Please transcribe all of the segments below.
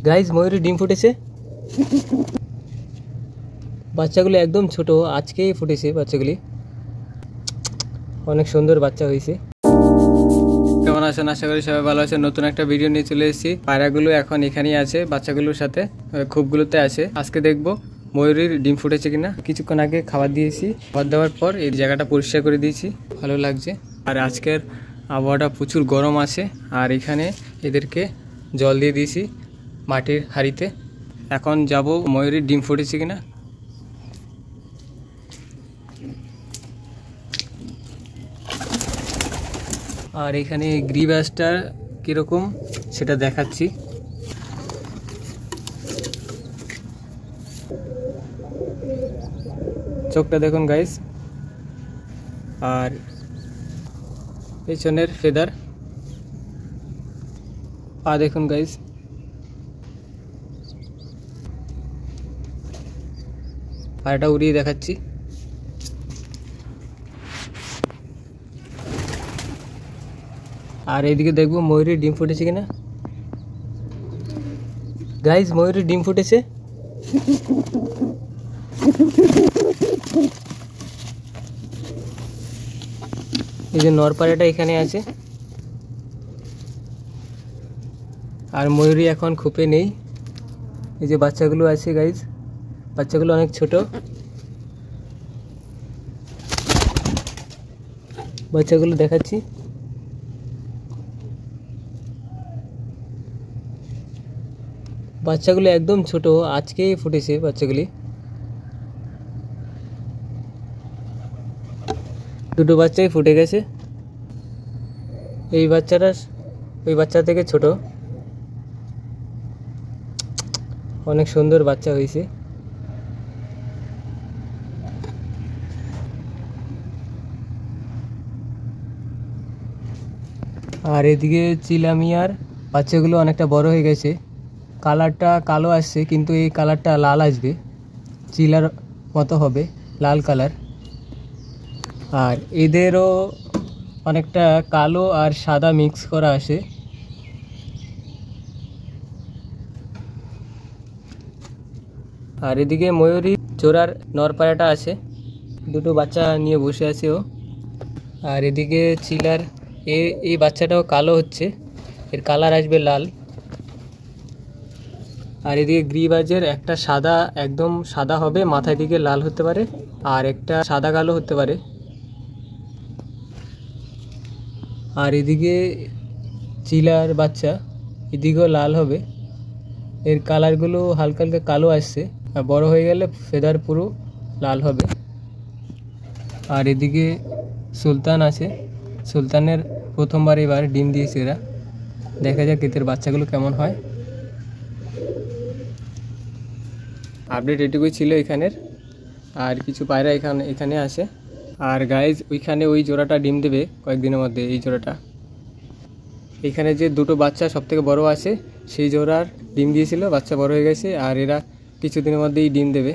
Guys ময়ূরী ডিম ফুটেছে। বাচ্চাগুলো একদম ছোট, আজকেই ফুটেছে বাচ্চাগুলি। অনেক সুন্দর বাচ্চা হয়েছে। কেমন আছেন? আশা করি সবাই ভালো আছেন। নতুন একটা ভিডিও নিয়ে চলে এসেছি। পায়রাগুলো এখন এখানেই আছে, বাচ্চাগুলোর সাথে খুবগুলোতে আছে। আজকে দেখবো ময়ূরীর ডিম ফুটেছে কিনা। কিছুক্ষণ আগে খাবার দিয়েছি, খাবার দেওয়ার পর এই জায়গাটা পরিষ্কার করে দিয়েছি, ভালো লাগছে। আর আজকের আবহাওয়াটা প্রচুর গরম আছে। আর এখানে এদেরকে জল দিয়ে দিয়েছি মাটির হাঁড়িতে। এখন যাব ময়ূরীর ডিম ফুটেছে কিনা। আর এখানে গ্রিবাসটা কীরকম সেটা দেখাচ্ছি। চোখটা দেখুন গাইস, আর পেছনের ফেদার, পা দেখুন গাইস। পাটা উড়িয়ে দেখাচ্ছি। আর এইদিকে দেখবো ময়ূরীর ডিম ফুটেছে কিনা। গাইজ ময়ূরীর ডিম ফুটেছে। এই যে নরপাড়াটা এখানে আছে। আর ময়ূরী এখন খোপে নেই। এই যে বাচ্চাগুলো আছে গাইজ, বাচ্চাগুলো অনেক ছোট। বাচ্চাগুলো দেখাচ্ছি। বাচ্চাগুলো একদম ছোট, আজকেই ফুটেছে বাচ্চাগুলি। দুটো বাচ্চাই ফুটে গেছে। এই বাচ্চাটা ওই বাচ্চা থেকে ছোট। অনেক সুন্দর বাচ্চা হয়েছে। আর এদিকে চিলামিয়ার বাচ্চাগুলো অনেকটা বড় হয়ে গেছে। কালারটা কালো আসছে, কিন্তু এই কালারটা লাল আসবে, চিলার মতো হবে, লাল কালার। আর এদেরও অনেকটা কালো আর সাদা মিক্স করা আসে। আর এদিকে ময়ূরী জোড়ার নরপাড়াটা আছে, দুটো বাচ্চা নিয়ে বসে আছে ও। আর এদিকে চিলার এই বাচ্চাটাও কালো হচ্ছে, এর কালার আসবে লাল। আর এদিকে গ্রিবাজের একটা সাদা, একদম সাদা হবে, মাথার দিকে লাল হতে পারে, আর একটা সাদা কালো হতে পারে। আর এদিকে চিলার বাচ্চা, এদিকেও লাল হবে, এর কালারগুলো হালকা হালকা কালো আসছে, আর বড় হয়ে গেলে ফেদার পুরো লাল হবে। আর এদিকে সুলতান আছে, সুলতানের প্রথমবার এবার ডিম দিয়েছে এরা। দেখা যাক এদের বাচ্চাগুলো কেমন হয়। আপডেট এটুকুই ছিল এখানের। আর কিছু পায়রা এখানে আসে। আর গাইজ ওইখানে ওই জোড়াটা ডিম দেবে কয়েকদিনের মধ্যে। এই জোড়াটা এখানে যে দুটো বাচ্চা সব থেকে বড়ো আছে, সেই জোড়ার ডিম দিয়েছিল, বাচ্চা বড় হয়ে গেছে। আর এরা কিছুদিনের মধ্যেই ডিম দেবে।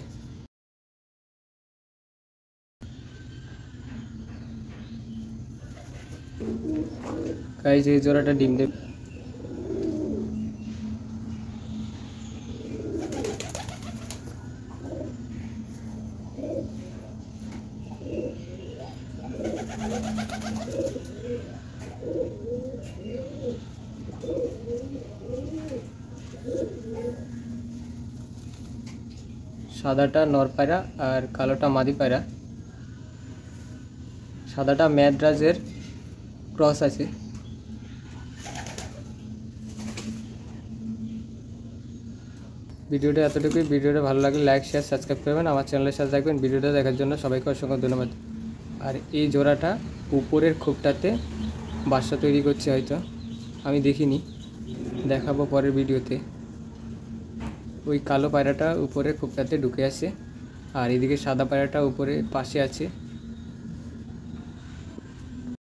গাইজ এই জোড়াটা ডিম দেবে। সাদাটা নর পায়রা আর কালোটা মাদি পায়রা। সাদাটা ম্যাড্রাসের ক্রস আছে। ভিডিওটা এতটুকুই। ভিডিওটা ভালো লাগলে লাইক শেয়ার সাবস্ক্রাইব করবেন, আমার চ্যানেলের সাথে থাকবেন। ভিডিওটা দেখার জন্য সবাইকে অসংখ্য ধন্যবাদ। আর এই জোড়াটা উপরের খোপটাতে বাসা তৈরি করছে, হয়তো আমি দেখিনি, দেখাবো পরের ভিডিওতে। ওই কালো পায়রাটা উপরের খোপটাতে ঢুকে আছে, আর এদিকে সাদা পায়রাটা উপরে পাশে আছে।